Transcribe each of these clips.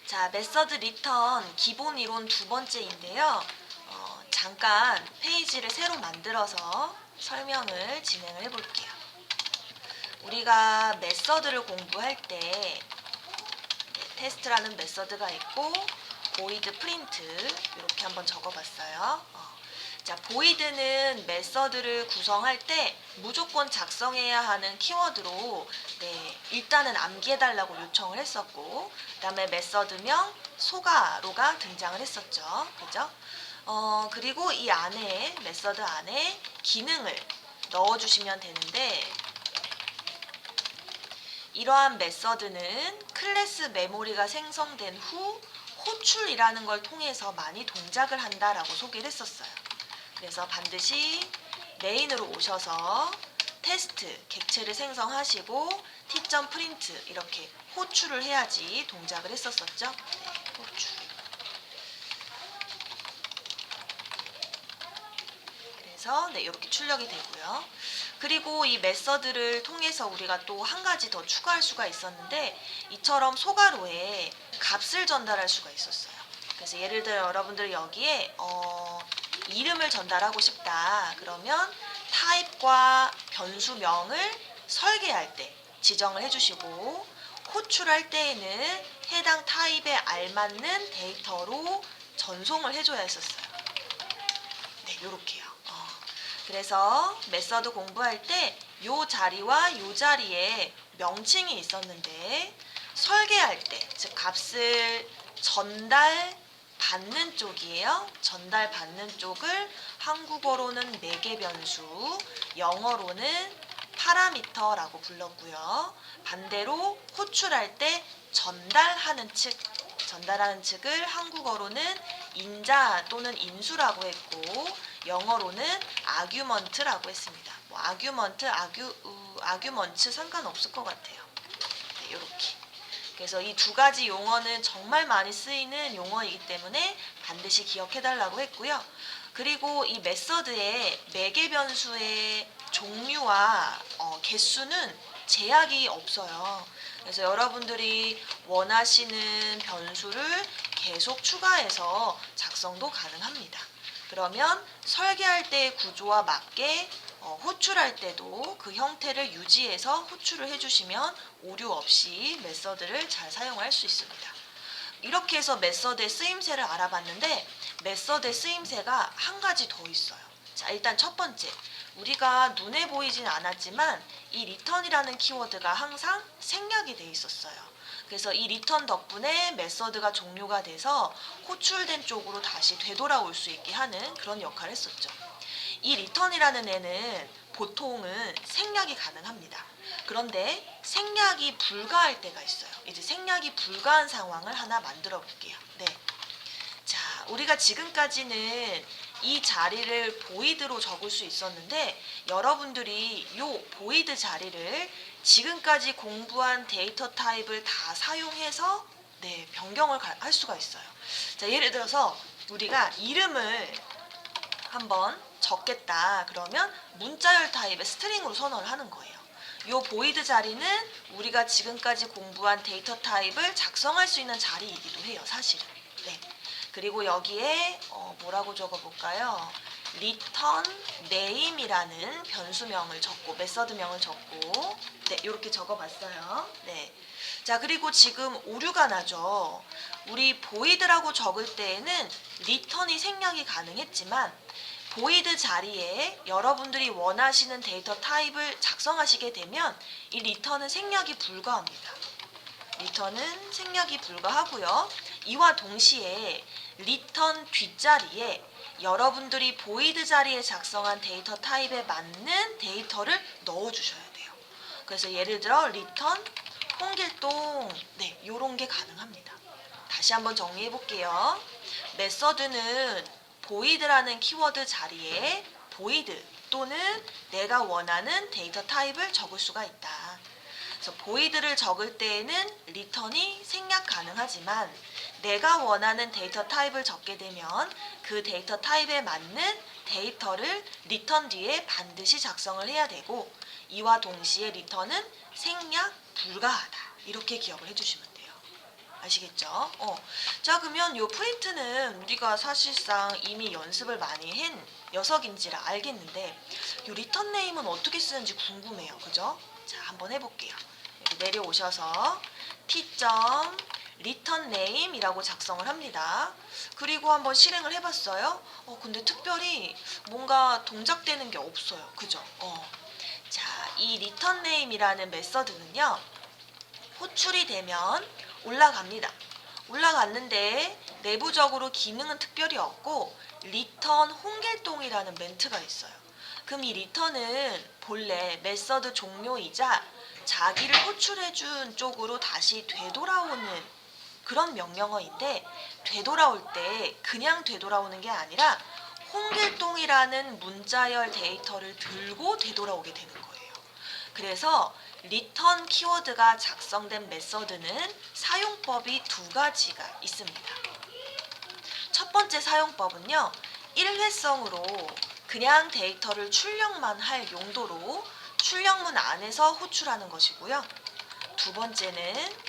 자, 메서드 리턴 기본 이론 두 번째인데요. 잠깐 페이지를 새로 만들어서 설명을 진행을 해볼게요. 우리가 메서드를 공부할 때 테스트라는 메서드가 있고 void print 이렇게 한번 적어봤어요. 자, void는 메서드를 구성할 때 무조건 작성해야 하는 키워드로 일단은 암기해달라고 요청을 했었고, 그 다음에 메서드명 소가로가 등장을 했었죠. 그죠? 그리고 이 안에 메서드 안에 기능을 넣어주시면 되는데, 이러한 메서드는 클래스 메모리가 생성된 후 호출이라는 걸 통해서 많이 동작을 한다라고 소개를 했었어요. 그래서 반드시 메인으로 오셔서 테스트, 객체를 생성하시고 t.print 이렇게 호출을 해야지 동작을 했었었죠. 호출. 그래서 이렇게 출력이 되고요. 그리고 이 메서드를 통해서 우리가 또 한 가지 더 추가할 수가 있었는데, 이처럼 소가로에 값을 전달할 수가 있었어요. 그래서 예를 들어 여러분들 여기에 이름을 전달하고 싶다 그러면 타입과 변수명을 설계할 때 지정을 해주시고, 호출할 때에는 해당 타입에 알맞는 데이터로 전송을 해줘야 했었어요. 네, 요렇게요. 그래서 메서드 공부할 때 요 자리와 요 자리에 명칭이 있었는데, 설계할 때, 즉 값을 전달받는 쪽이에요. 전달받는 쪽을 한국어로는 매개 변수, 영어로는 파라미터라고 불렀고요. 반대로 호출할 때 전달하는 측을 한국어로는 인자 또는 인수라고 했고, 영어로는 아규먼트라고 했습니다. 뭐 아규먼트, 아규먼츠 상관없을 것 같아요. 네, 이렇게. 그래서 이 두 가지 용어는 정말 많이 쓰이는 용어이기 때문에 반드시 기억해달라고 했고요. 그리고 이 메서드의 매개 변수의 종류와 개수는 제약이 없어요. 그래서 여러분들이 원하시는 변수를 계속 추가해서 작성도 가능합니다. 그러면 설계할 때의 구조와 맞게 호출할 때도 그 형태를 유지해서 호출을 해주시면 오류 없이 메서드를 잘 사용할 수 있습니다. 이렇게 해서 메서드의 쓰임새를 알아봤는데, 메서드의 쓰임새가 한 가지 더 있어요. 자, 일단 첫 번째, 우리가 눈에 보이진 않았지만 이 return이라는 키워드가 항상 생략이 돼 있었어요. 그래서 이 return 덕분에 메서드가 종료가 돼서 호출된 쪽으로 다시 되돌아올 수 있게 하는 그런 역할을 했었죠. 이 return이라는 애는 보통은 생략이 가능합니다. 그런데 생략이 불가할 때가 있어요. 이제 생략이 불가한 상황을 하나 만들어 볼게요. 네. 자, 우리가 지금까지는 이 자리를 보이드로 적을 수 있었는데, 여러분들이 이 보이드 자리를 지금까지 공부한 데이터 타입을 다 사용해서 변경을 할 수가 있어요. 자, 예를 들어서 우리가 이름을 한번 적겠다 그러면 문자열 타입의 스트링으로 선언을 하는 거예요. 이 보이드 자리는 우리가 지금까지 공부한 데이터 타입을 작성할 수 있는 자리이기도 해요, 사실은. 네. 그리고 여기에 뭐라고 적어볼까요? return name이라는 변수명을 적고 메서드명을 적고, 네, 이렇게 적어봤어요. 네. 자, 그리고 지금 오류가 나죠. 우리 void라고 적을 때에는 return이 생략이 가능했지만 void 자리에 여러분들이 원하시는 데이터 타입을 작성하시게 되면 이 return은 생략이 불가합니다. return은 생략이 불가하고요. 이와 동시에 return 뒷자리에 여러분들이 void 자리에 작성한 데이터 타입에 맞는 데이터를 넣어주셔야 돼요. 그래서 예를 들어 return 홍길동, 네, 요런 게 가능합니다. 다시 한번 정리해 볼게요. 메서드는 void라는 키워드 자리에 void 또는 내가 원하는 데이터 타입을 적을 수가 있다. 그래서 void를 적을 때에는 return이 생략 가능하지만 내가 원하는 데이터 타입을 적게 되면 그 데이터 타입에 맞는 데이터를 return 뒤에 반드시 작성을 해야 되고, 이와 동시에 return은 생략 불가하다. 이렇게 기억을 해주시면 돼요. 아시겠죠? 자, 그러면 요 프린트는 우리가 사실상 이미 연습을 많이 한 녀석인지라 알겠는데 요 리턴 네임은 어떻게 쓰는지 궁금해요. 그죠? 자, 한번 해볼게요. 여기 내려오셔서 t. return name이라고 작성을 합니다. 그리고 한번 실행을 해봤어요. 근데 특별히 뭔가 동작되는 게 없어요. 그죠? 자, 이 return name이라는 메서드는요, 호출이 되면 올라갑니다. 올라갔는데 내부적으로 기능은 특별히 없고 return 홍길동이라는 멘트가 있어요. 그럼 이 return은 본래 메서드 종료이자 자기를 호출해준 쪽으로 다시 되돌아오는 그런 명령어인데, 되돌아올 때 그냥 되돌아오는 게 아니라 홍길동이라는 문자열 데이터를 들고 되돌아오게 되는 거예요. 그래서 return 키워드가 작성된 메서드는 사용법이 두 가지가 있습니다. 첫 번째 사용법은요, 일회성으로 그냥 데이터를 출력만 할 용도로 출력문 안에서 호출하는 것이고요. 두 번째는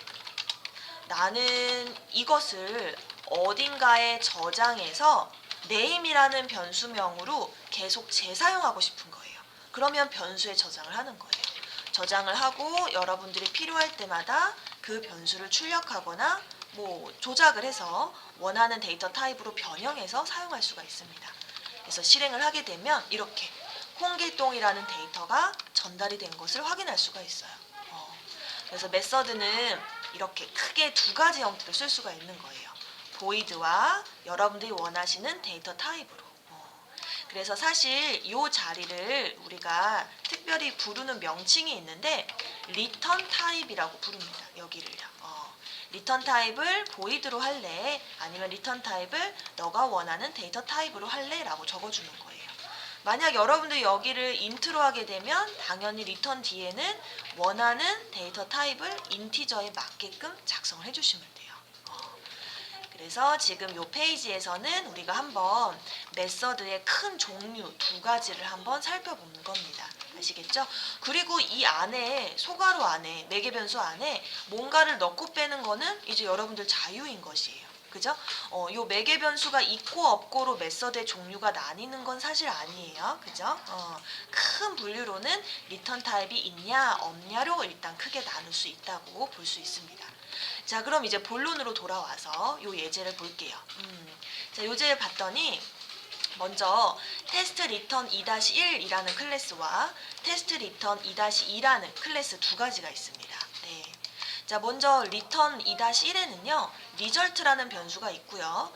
나는 이것을 어딘가에 저장해서 name이라는 변수명으로 계속 재사용하고 싶은 거예요. 그러면 변수에 저장을 하는 거예요. 저장을 하고 여러분들이 필요할 때마다 그 변수를 출력하거나 조작을 해서 원하는 데이터 타입으로 변형해서 사용할 수가 있습니다. 그래서 실행을 하게 되면 이렇게 홍길동이라는 데이터가 전달이 된 것을 확인할 수가 있어요. 그래서 메서드는 이렇게 크게 두 가지 형태로 쓸 수가 있는 거예요. void와 여러분들이 원하시는 데이터 타입으로. 그래서 사실 이 자리를 우리가 특별히 부르는 명칭이 있는데 return 타입이라고 부릅니다. 여기를요. return 타입을 void로 할래? 아니면 return 타입을 너가 원하는 데이터 타입으로 할래? 라고 적어주는 거예요. 만약 여러분들이 여기를 int로 하게 되면 당연히 return 뒤에는 원하는 데이터 타입을 인티저에 맞게끔 작성을 해주시면 돼요. 그래서 지금 이 페이지에서는 우리가 한번 메서드의 큰 종류 두 가지를 한번 살펴보는 겁니다. 아시겠죠? 그리고 이 안에 소괄호 안에 매개 변수 안에 뭔가를 넣고 빼는 거는 이제 여러분들 자유인 것이에요. 그죠? 요 매개 변수가 있고 없고로 메서드의 종류가 나뉘는 건 사실 아니에요. 그죠? 큰 분류로는 리턴 타입이 있냐 없냐로 일단 크게 나눌 수 있다고 볼 수 있습니다. 자, 그럼 이제 본론으로 돌아와서 요 예제를 볼게요. 자, 요제를 봤더니 먼저 테스트 리턴 2-1이라는 클래스와 테스트 리턴 2-2라는 클래스 두 가지가 있습니다. 네. 자, 먼저 return 2-1에는요, result라는 변수가 있고요.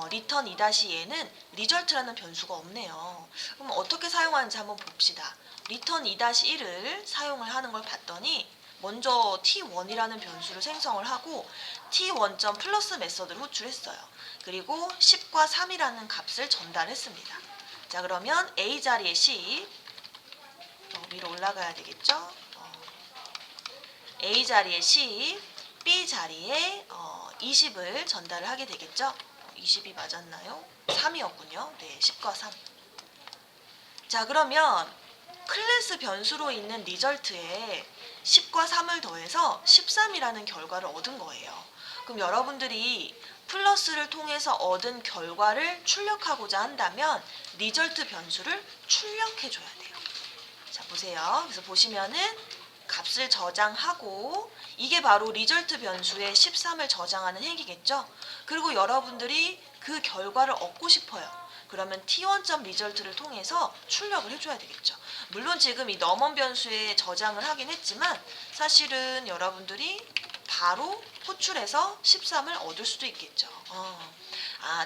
return 2-2에는 result라는 변수가 없네요. 그럼 어떻게 사용하는지 한번 봅시다. return 2-1을 사용을 하는 걸 봤더니 먼저 t1이라는 변수를 생성을 하고 t1. 플러스 메서드를 호출했어요. 그리고 10과 3이라는 값을 전달했습니다. 자, 그러면 a 자리에 10 위로 올라가야 되겠죠? A 자리에 10, B 자리에 20을 전달을 하게 되겠죠? 20이 맞았나요? 3이었군요. 네, 10과 3. 자, 그러면 클래스 변수로 있는 리절트에 10과 3을 더해서 13이라는 결과를 얻은 거예요. 그럼 여러분들이 플러스를 통해서 얻은 결과를 출력하고자 한다면 리절트 변수를 출력해 줘야 돼요. 자, 보세요. 그래서 보시면은 값을 저장하고 이게 바로 리절트 변수에 13을 저장하는 행위겠죠. 그리고 여러분들이 그 결과를 얻고 싶어요. 그러면 t1.result를 통해서 출력을 해줘야 되겠죠. 물론 지금 이 넘은 변수에 저장을 하긴 했지만 사실은 여러분들이 바로 호출해서 13을 얻을 수도 있겠죠.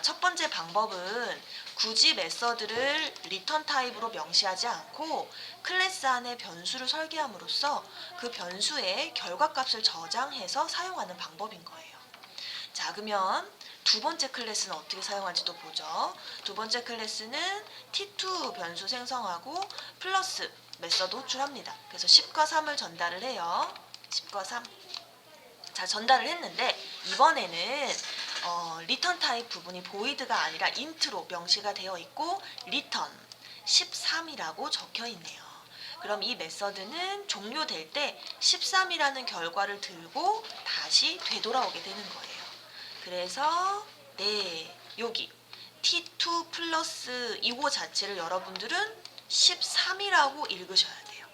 첫 번째 방법은 굳이 메서드를 리턴 타입으로 명시하지 않고 클래스 안에 변수를 설계함으로써 그 변수의 결과값을 저장해서 사용하는 방법인 거예요. 자, 그러면 두 번째 클래스는 어떻게 사용할지도 보죠. 두 번째 클래스는 t2 변수 생성하고 플러스 메서드 호출합니다. 그래서 10과 3을 전달을 해요. 10과 3. 자, 전달을 했는데 이번에는 리턴 타입 부분이 void가 아니라 int로 명시가 되어 있고 return 13이라고 적혀 있네요. 그럼 이 메서드는 종료될 때 13이라는 결과를 들고 다시 되돌아오게 되는 거예요. 그래서 네, 여기 T2 플러스 이거 자체를 여러분들은 13이라고 읽으셔야 돼요.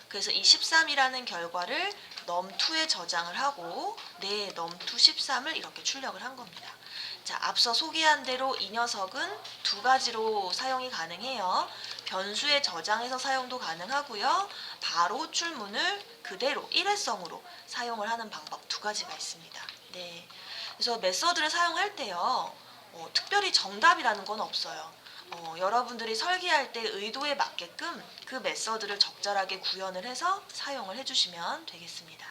그래서 이 13이라는 결과를 넘2에 저장을 하고 네, 넘2 13을 이렇게 출력을 한 겁니다. 자, 앞서 소개한 대로 이 녀석은 두 가지로 사용이 가능해요. 변수에 저장해서 사용도 가능하고요. 바로 호출문을 그대로 일회성으로 사용을 하는 방법 두 가지가 있습니다. 네, 그래서 메서드를 사용할 때요. 특별히 정답이라는 건 없어요. 여러분들이 설계할 때 의도에 맞게끔 그 메서드를 적절하게 구현을 해서 사용을 해주시면 되겠습니다.